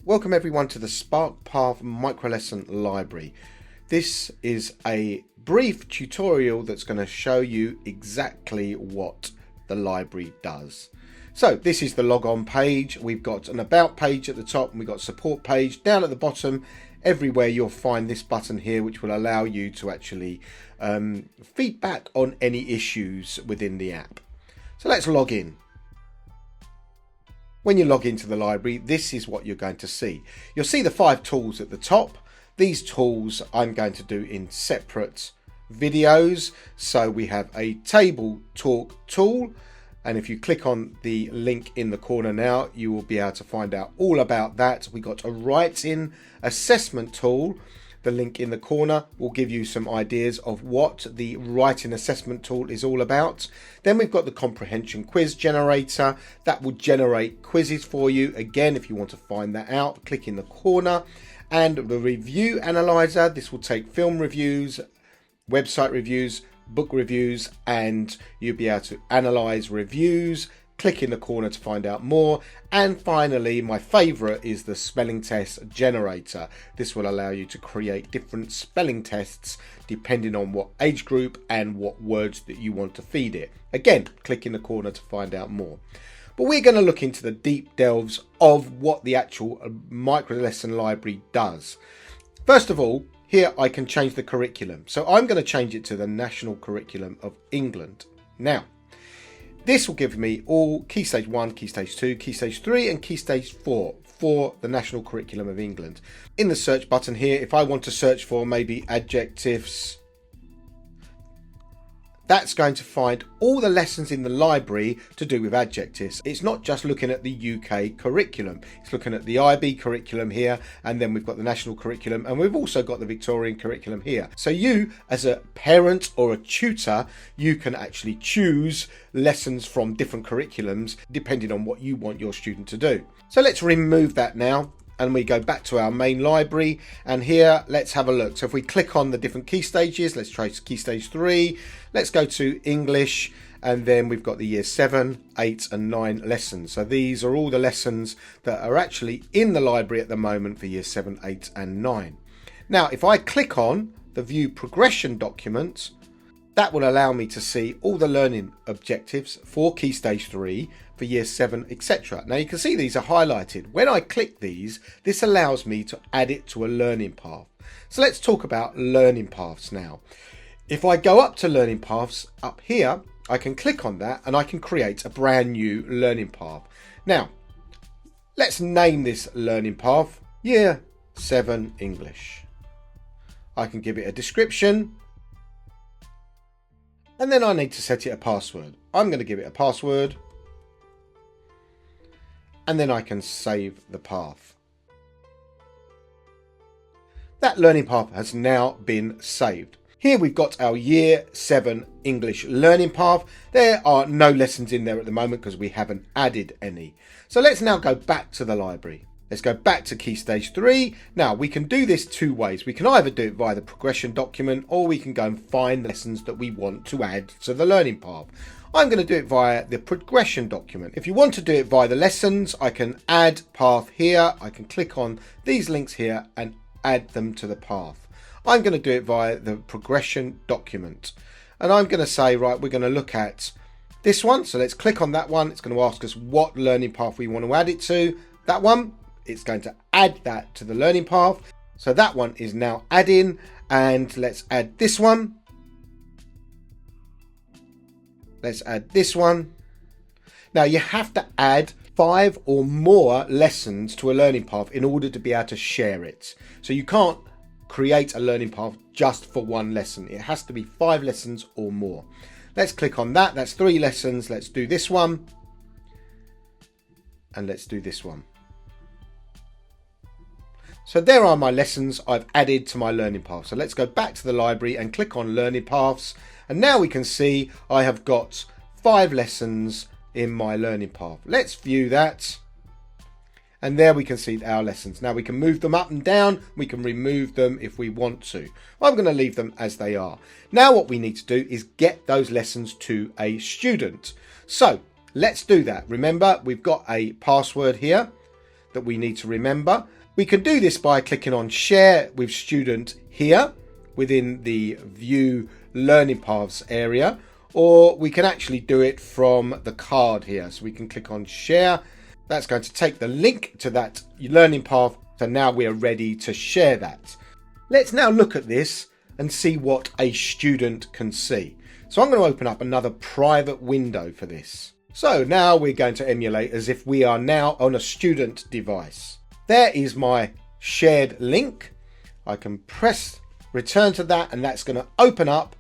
Welcome everyone to the Spark Path Microlesson Library. This is a brief tutorial that's going to show you exactly what the library does. So this is the log on page. We've got an about page at the top and we've got support page down at the bottom. Everywhere you'll find this button here which will allow you to actually feedback on any issues within the app. So let's log in. When you log into the library, this is what you're going to see. You'll see the 5 tools at the top. These tools I'm going to do in separate videos. So we have a table talk tool. And if you click on the link in the corner now, you will be able to find out all about that. We got a write-in assessment tool. The link in the corner will give you some ideas of what the writing assessment tool is all about. Then we've got the comprehension quiz generator that will generate quizzes for you. Again, if you want to find that out, click in the corner. And the review analyzer, this will take film reviews, website reviews, book reviews, and you'll be able to analyze reviews. Click in the corner to find out more. And finally, my favorite is the spelling test generator. This will allow you to create different spelling tests depending on what age group and what words that you want to feed it. Again, click in the corner to find out more. But we're going to look into the deep delves of what the actual Microlesson Library does. First of all, here I can change the curriculum. So I'm going to change it to the National Curriculum of England. Now, this will give me all Key Stage 1, Key Stage 2, Key Stage 3 and Key Stage 4 for the National Curriculum of England. In the search button here, if I want to search for maybe adjectives, that's going to find all the lessons in the library to do with adjectives. It's not just looking at the UK curriculum. It's looking at the IB curriculum here, and then we've got the national curriculum, and we've also got the Victorian curriculum here. So you, as a parent or a tutor, you can actually choose lessons from different curriculums depending on what you want your student to do. So let's remove that now. And we go back to our main library, and here let's have a look. So if we click on the different key stages, let's try Key Stage 3, let's go to English, and then we've got the year 7, 8 and 9 lessons. So these are all the lessons that are actually in the library at the moment for year 7, 8 and 9. Now if I click on the view progression document, that will allow me to see all the learning objectives for Key Stage 3, for Year 7, etc. Now you can see these are highlighted. When I click these, this allows me to add it to a learning path. So let's talk about learning paths now. If I go up to learning paths up here, I can click on that and I can create a brand new learning path. Now, let's name this learning path Year 7 English. I can give it a description. And then I need to set it a password. I'm going to give it a password. And then I can save the path. That learning path has now been saved. Here we've got our Year 7 English learning path. There are no lessons in there at the moment because we haven't added any. So let's now go back to the library. Let's go back to Key Stage 3. Now we can do this two ways. We can either do it via the progression document, or we can go and find the lessons that we want to add to the learning path. I'm going to do it via the progression document. If you want to do it via the lessons, I can add path here. I can click on these links here and add them to the path. I'm going to do it via the progression document. And I'm going to say, right, we're going to look at this one. So let's click on that one. It's going to ask us what learning path we want to add it to. That one. It's going to add that to the learning path. So that one is now adding, and let's add this one. Let's add this one. Now you have to add 5 or more lessons to a learning path in order to be able to share it. So you can't create a learning path just for one lesson. It has to be 5 lessons or more. Let's click on that. That's 3 lessons. Let's do this one. And let's do this one. So there are my lessons I've added to my learning path. So let's go back to the library and click on learning paths. And now we can see I have got 5 lessons in my learning path. Let's view that. And there we can see our lessons. Now we can move them up and down. We can remove them if we want to. I'm going to leave them as they are. Now what we need to do is get those lessons to a student. So let's do that. Remember, we've got a password here. that we need to remember. We can do this by clicking on Share with Student here within the View Learning Paths area, or we can actually do it from the card here. So we can click on Share. That's going to take the link to that learning path. So now we're ready to share that. Let's now look at this and see what a student can see. So I'm going to open up another private window for this. So now we're going to emulate as if we are now on a student device. There is my shared link. I can press return to that, and that's going to open up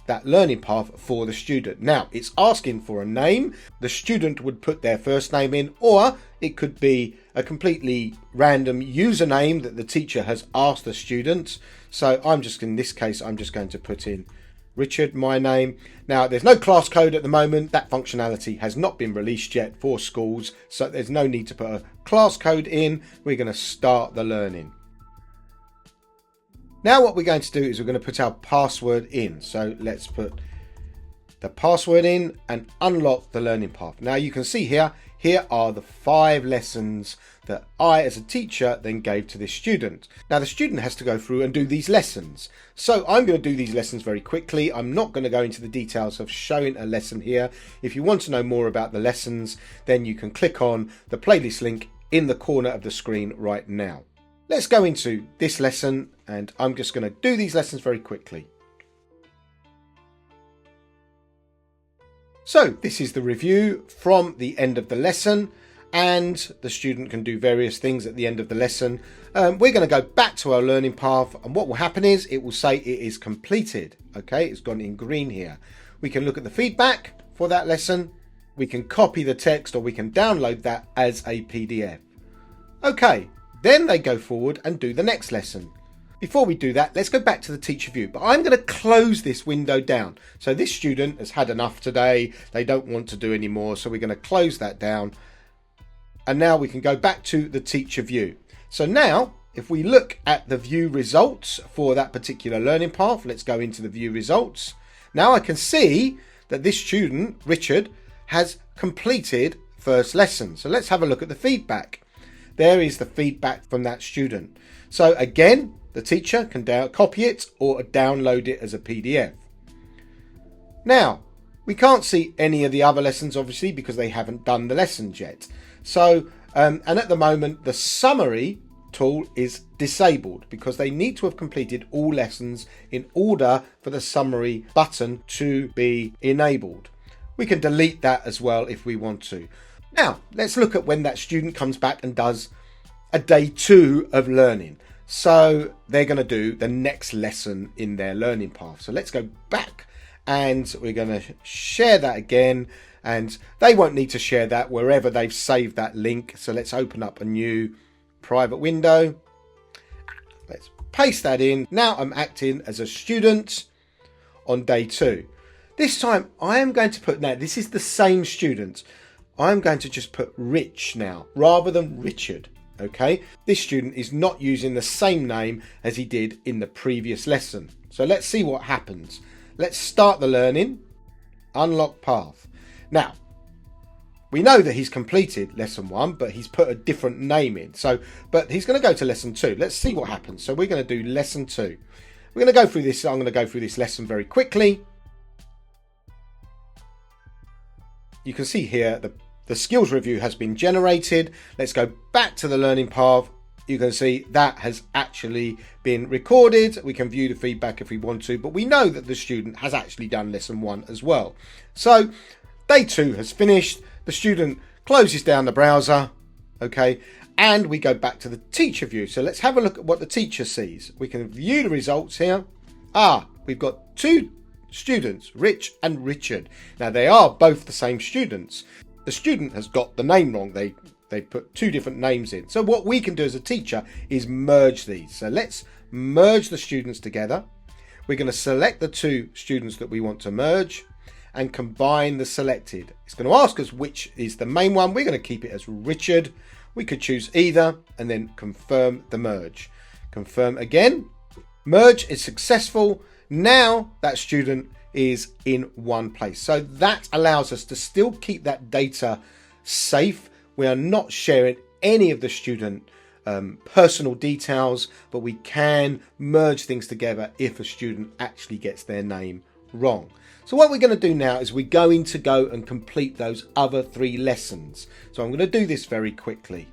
that learning path for the student. Now it's asking for a name. The student would put their first name in, or it could be a completely random username that the teacher has asked the student. So in this case, I'm just going to put in Richard, my name. Now there's no class code at the moment. That functionality has not been released yet for schools, so there's no need to put a class code in. We're going to start the learning. Now what we're going to do is we're going to put our password in. So let's put the password in and unlock the learning path. Now you can see here are the 5 lessons that I as a teacher then gave to this student. Now the student has to go through and do these lessons. So I'm going to do these lessons very quickly. I'm not going to go into the details of showing a lesson here. If you want to know more about the lessons, then you can click on the playlist link in the corner of the screen right now. Let's go into this lesson, and I'm just going to do these lessons very quickly. So this is the review from the end of the lesson, and the student can do various things at the end of the lesson. We're going to go back to our learning path, and what will happen is it will say it is completed. Okay, it's gone in green here. We can look at the feedback for that lesson. We can copy the text, or we can download that as a PDF. Okay, then they go forward and do the next lesson. Before we do that, let's go back to the teacher view, but I'm going to close this window down. So this student has had enough today. They don't want to do any more. So we're going to close that down. And now we can go back to the teacher view. So now if we look at the view results for that particular learning path, let's go into the view results. Now I can see that this student, Richard, has completed first lesson. So let's have a look at the feedback. There is the feedback from that student. So again, the teacher can copy it or download it as a PDF. Now, we can't see any of the other lessons, obviously, because they haven't done the lessons yet. So, and at the moment, the summary tool is disabled because they need to have completed all lessons in order for the summary button to be enabled. We can delete that as well if we want to. Now, let's look at when that student comes back and does a day 2 of learning. So they're going to do the next lesson in their learning path. So let's go back and we're going to share that again, and they won't need to share that wherever they've saved that link. So let's open up a new private window. Let's paste that in. Now I'm acting as a student on day 2. This time I am going to put, now this is the same student. I'm going to just put Rich now rather than Richard. Okay, this student is not using the same name as he did in the previous lesson. So let's see what happens. Let's start the learning. Unlock path. Now, we know that he's completed lesson 1, but he's put a different name in. But he's going to go to lesson 2. Let's see what happens. So we're going to do lesson 2. We're going to go through this. I'm going to go through this lesson very quickly. You can see here the skills review has been generated. Let's go back to the learning path. You can see that has actually been recorded. We can view the feedback if we want to, but we know that the student has actually done lesson 1 as well. So day 2 has finished. The student closes down the browser, okay, and we go back to the teacher view. So let's have a look at what the teacher sees. We can view the results here. We've got 2 students, Rich and Richard. Now they are both the same students. The student has got the name wrong. They put 2 different names in. So what we can do as a teacher is merge these. So let's merge the students together. We're going to select the 2 students that we want to merge and combine the selected. It's going to ask us which is the main one. We're going to keep it as Richard. We could choose either and then confirm the merge. Confirm again. Merge is successful. Now that student is in one place. So that allows us to still keep that data safe. We are not sharing any of the student personal details, but we can merge things together if a student actually gets their name wrong. So what we're going to do now is we're going to go and complete those other 3 lessons. So I'm going to do this very quickly.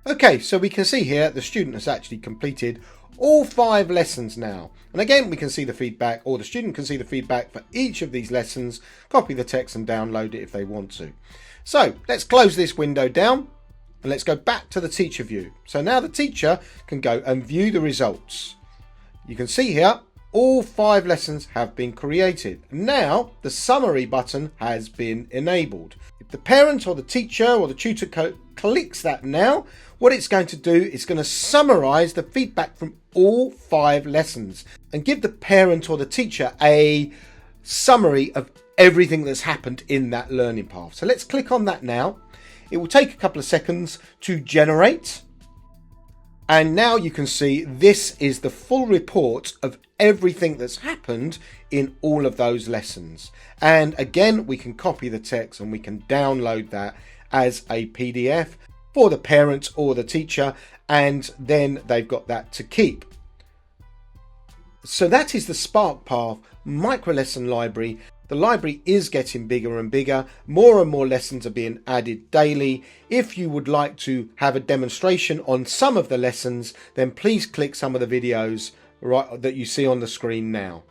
Okay, so we can see here the student has actually completed all 5 lessons now. And again, we can see the feedback, or the student can see the feedback for each of these lessons, copy the text and download it if they want to. So let's close this window down and let's go back to the teacher view. So now the teacher can go and view the results. You can see here all 5 lessons have been created. Now the summary button has been enabled. If the parent or the teacher or the tutor clicks that now, what it's going to do is going to summarize the feedback from all 5 lessons and give the parent or the teacher a summary of everything that's happened in that learning path. So let's click on that now. It will take a couple of seconds to generate. And now you can see this is the full report of everything that's happened in all of those lessons. And again, we can copy the text and we can download that as a PDF for the parent or the teacher, and then they've got that to keep. So that is the Spark Path Microlesson Library. The library is getting bigger and bigger. More and more lessons are being added daily. If you would like to have a demonstration on some of the lessons, then please click some of the videos that you see on the screen now.